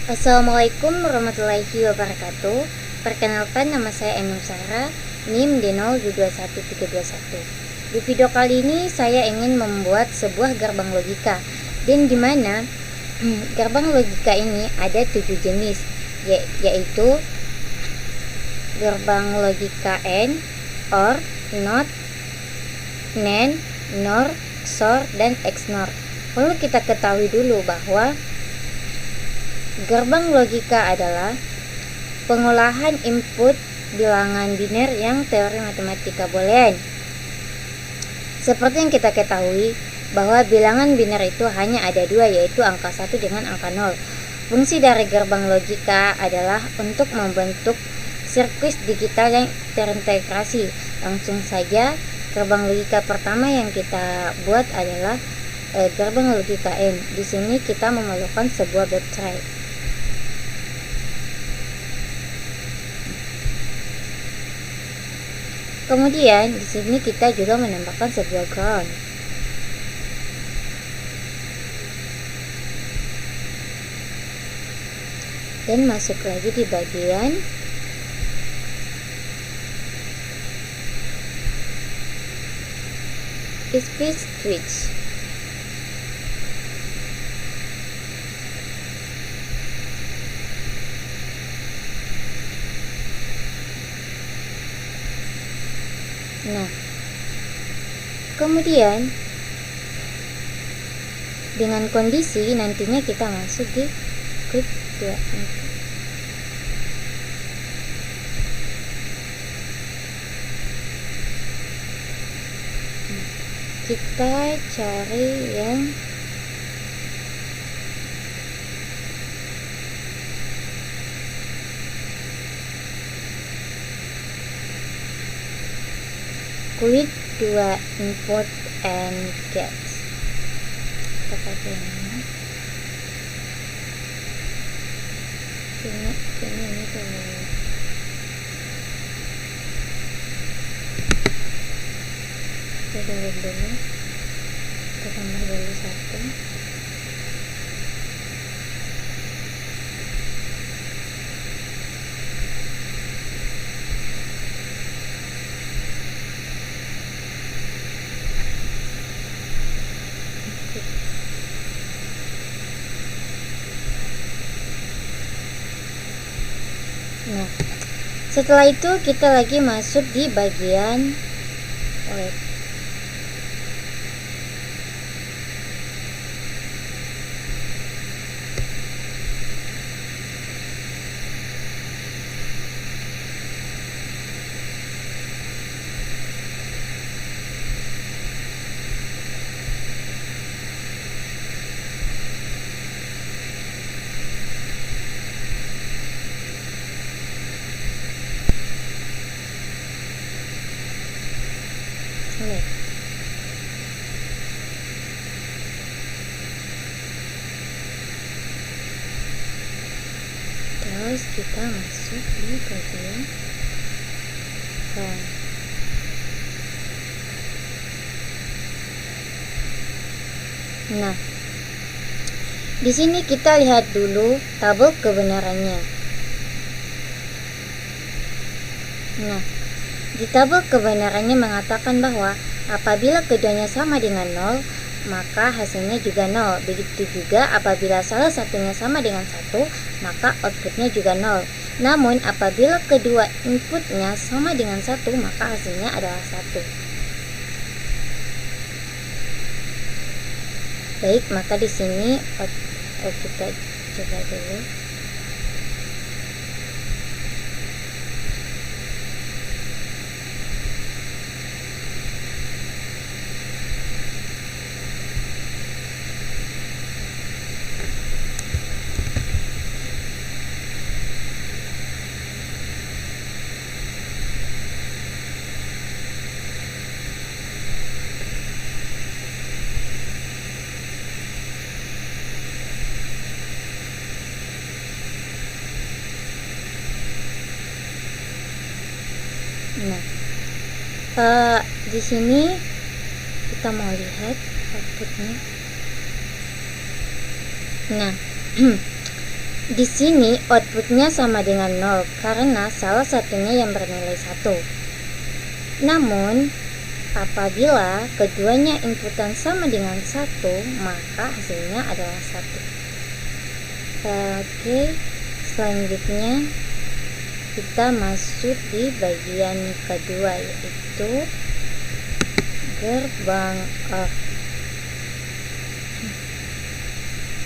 Assalamualaikum warahmatullahi wabarakatuh. Perkenalkan, nama saya Enum Sarah, NIM D021321. Di video kali ini saya ingin membuat sebuah gerbang logika, dan di mana gerbang logika ini ada 7 jenis, yaitu gerbang logika AND, OR, NOT, NAND, NOR, XOR, dan XNOR. Perlu kita ketahui dulu bahwa gerbang logika adalah pengolahan input bilangan biner yang teori matematika boolean. Seperti yang kita ketahui bahwa bilangan biner itu hanya ada dua, yaitu angka 1 dengan angka 0. Fungsi dari gerbang logika adalah untuk membentuk sirkuit digital yang terintegrasi. Langsung saja, gerbang logika pertama yang kita buat adalah gerbang logika AND. Di sini kita memerlukan sebuah backtrack. Kemudian di sini kita juga menambahkan sebuah ground. Dan masuk lagi di bagian speed switch. Nah, kemudian dengan kondisi nantinya kita masuk di group 2. Kita cari yang quit 2 input and gets. Kita pakai ini. Ini tuh. Kita delete dulu. Kita tambah dulu 1. Nah, setelah itu kita lagi masuk di bagian web. Terus kita masuk di bagian home. Nah, di sini kita lihat dulu tabel kebenarannya. Nah, di tabel kebenarannya mengatakan bahwa apabila keduanya sama dengan 0, maka hasilnya juga 0. Begitu juga apabila salah satunya sama dengan 1, maka outputnya juga 0. Namun apabila kedua inputnya sama dengan 1, maka hasilnya adalah 1. Baik, maka di sini kita coba dulu. Nah, di sini kita mau lihat outputnya. Nah, Di sini outputnya sama dengan 0 karena salah satunya yang bernilai 1. Namun, apabila keduanya inputan sama dengan 1, maka hasilnya adalah 1. Oke, selanjutnya kita masuk di bagian kedua, yaitu gerbang OR.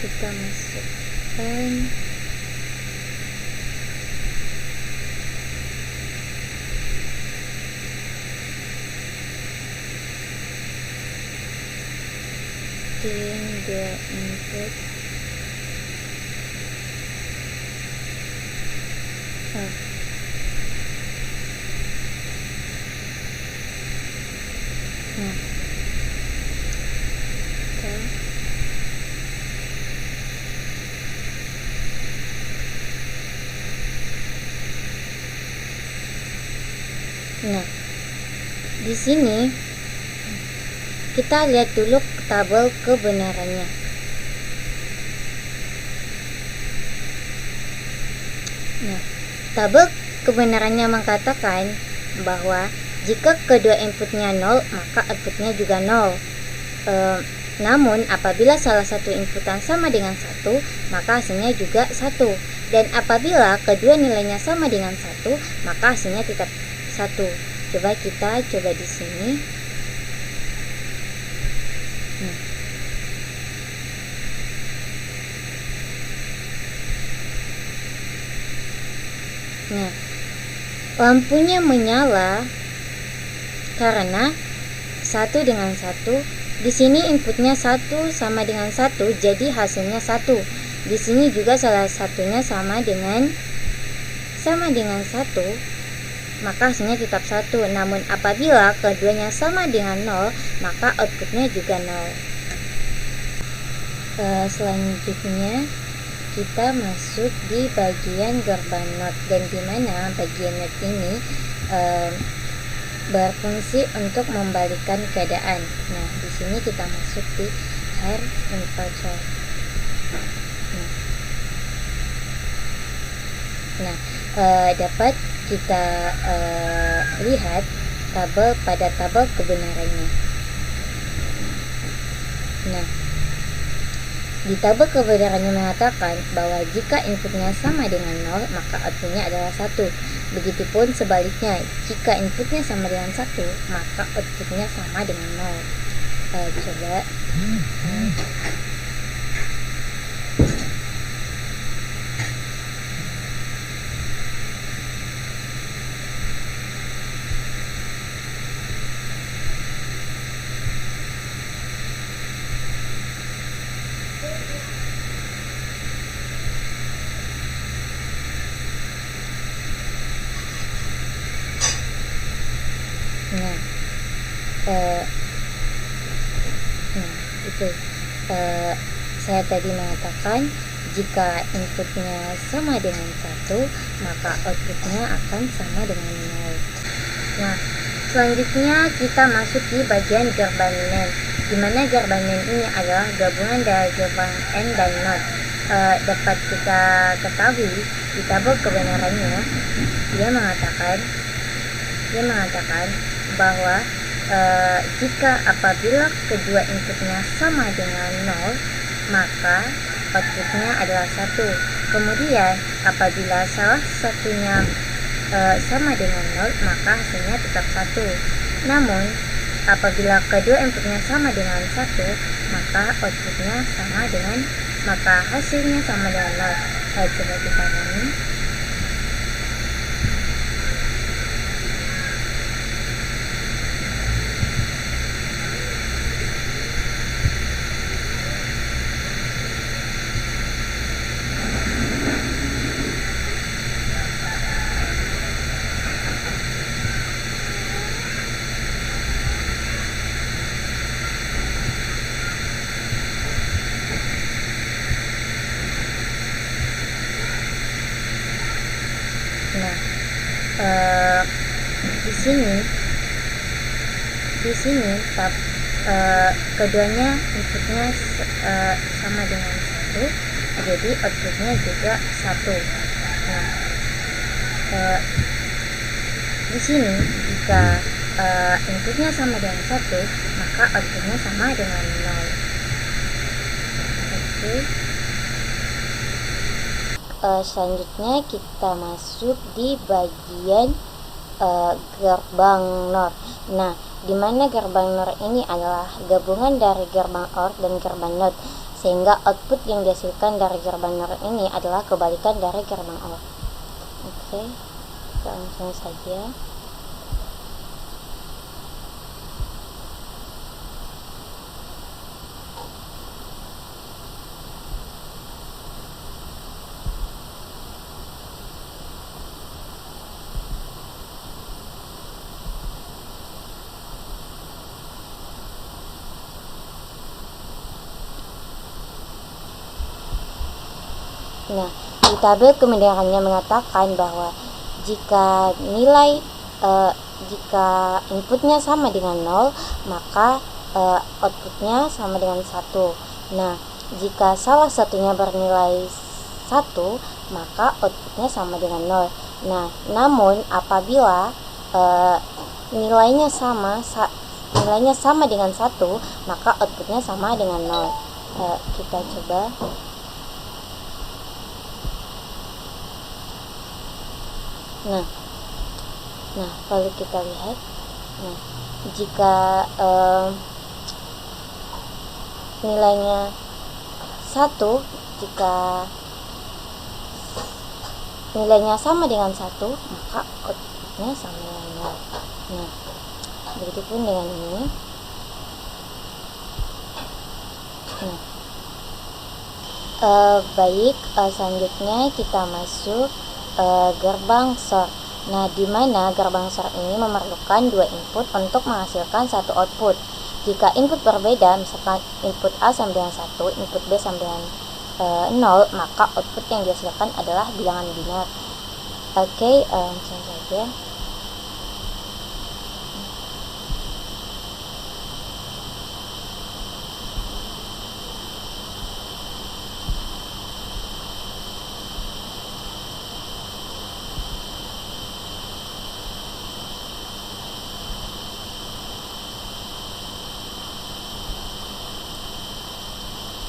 Kita masukkan dua input OR. Nah, di sini kita lihat dulu tabel kebenarannya. Nah, tabel kebenarannya mengatakan bahwa jika kedua inputnya 0, maka outputnya juga 0. Namun apabila salah satu inputan sama dengan 1, maka hasilnya juga 1. Dan apabila kedua nilainya sama dengan 1, maka hasilnya tetap 1. Coba kita coba di sini. Nah, lampunya menyala karena 1 dengan 1. Di sini inputnya 1 sama dengan 1, jadi hasilnya 1. Di sini juga salah satunya sama dengan 1, maka hasilnya tetap 1. Namun apabila keduanya sama dengan 0, maka outputnya juga 0. Selanjutnya kita masuk di bagian gerbang NOT, dan dimana bagian NOT ini berfungsi untuk membalikkan keadaan. Nah, di sini kita masuk di air temperature. Nah, dapat kita lihat pada tabel kebenarannya. Nah, di tabel kebenarannya mengatakan bahwa jika inputnya sama dengan 0, maka outputnya adalah 1. Begitupun sebaliknya, jika inputnya sama dengan 1, maka outputnya sama dengan 0. Coba. Saya tadi mengatakan jika inputnya sama dengan 1, maka outputnya akan sama dengan 0. Nah, selanjutnya kita masuk di bagian gerbang NAND, di mana gerbang NAND ini adalah gabungan dari gerbang AND dan NOT. Dapat kita ketahui di tabel kebenarannya, dia mengatakan bahwa jika apabila kedua inputnya sama dengan 0, maka outputnya adalah 1. Kemudian apabila salah satunya sama dengan 0, maka hasilnya tetap 1. Namun apabila kedua inputnya sama dengan 1, maka outputnya maka hasilnya sama dengan 0. Coba kita running. Di sini keduanya inputnya sama dengan 1, jadi outputnya juga 1. Nah, di sini jika inputnya sama dengan 1, maka outputnya sama dengan 0. Oke. Selanjutnya kita masuk di bagian gerbang NOR. Nah, di mana gerbang NOR ini adalah gabungan dari gerbang OR dan gerbang NOT, sehingga output yang dihasilkan dari gerbang NOR ini adalah kebalikan dari gerbang OR. Oke, kita langsung saja. Nah, di tabel kemudiannya mengatakan bahwa jika jika inputnya sama dengan 0, maka outputnya sama dengan 1. Nah, jika salah satunya bernilai 1, maka outputnya sama dengan 0. Nah, namun apabila nilainya sama dengan 1, maka outputnya sama dengan 0. Kita coba. Nah, kalau kita lihat, nah, jika nilainya 1, jika nilainya sama dengan 1, maka outputnya sama dengan 0. Nah, begitupun dengan ini. Nah, baik, selanjutnya kita masuk gerbang SOR. Nah, di mana gerbang SOR ini memerlukan 2 input untuk menghasilkan 1 output. Jika input berbeda, misalkan input A sama dengan 1, input B sama dengan 0, maka output yang dihasilkan adalah bilangan biner. Oke, langsung saja.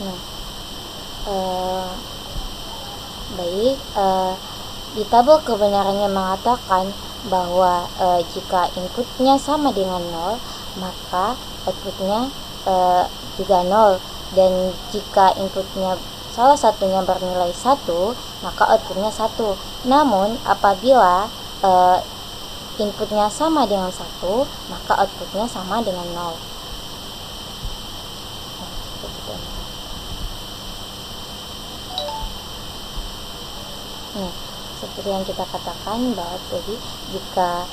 Nah, baik, di tabel kebenarannya mengatakan bahwa jika inputnya sama dengan 0, maka outputnya juga 0, dan jika inputnya salah satunya bernilai 1, maka outputnya 1. Namun apabila inputnya sama dengan 1, maka outputnya sama dengan 0. Nah, seperti yang kita katakan bahwa tadi jika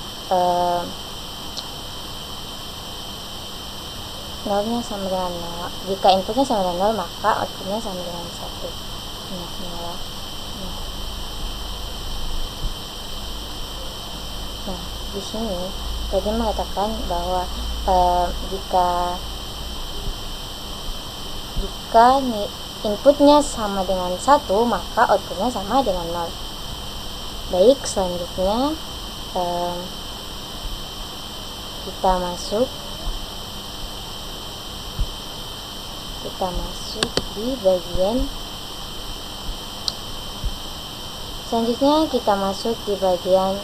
nolnya sama dengan 0, jika inputnya sama dengan 0, maka outputnya sama dengan 1. Nah, di sini tadi mengatakan bahwa jika inputnya sama dengan 1, maka outputnya sama dengan 0. Baik, selanjutnya kita masuk di bagian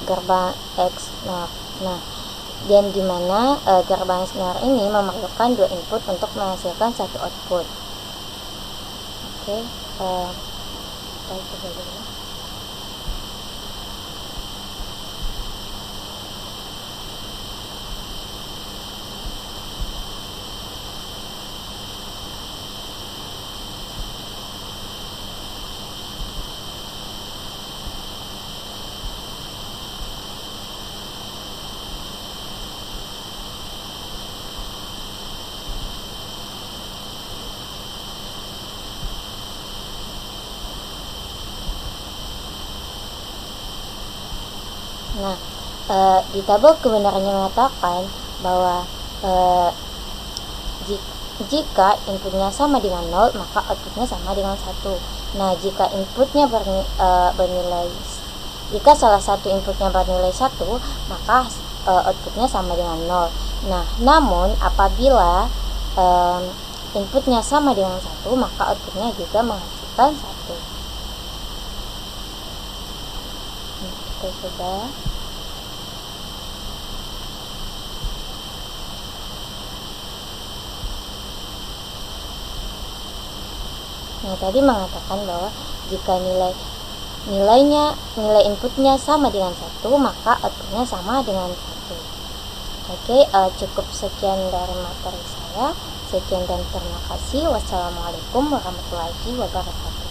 gerbang XNOR. Nah, dan dimana gerbang XNOR ini memerlukan 2 input untuk menghasilkan 1 output. Oke, kita coba dulu. Nah, di tabel kebenarannya mengatakan bahwa Jika inputnya sama dengan 0, maka outputnya sama dengan 1. Nah, jika jika salah satu inputnya bernilai 1, maka outputnya sama dengan 0. Nah, namun apabila inputnya sama dengan 1, maka outputnya juga menghasilkan 1. Kita coba. Nah, tadi mengatakan bahwa jika nilai inputnya sama dengan 1, maka outputnya sama dengan 1. Oke, cukup sekian dari materi saya. Sekian dan terima kasih. Wassalamualaikum warahmatullahi wabarakatuh.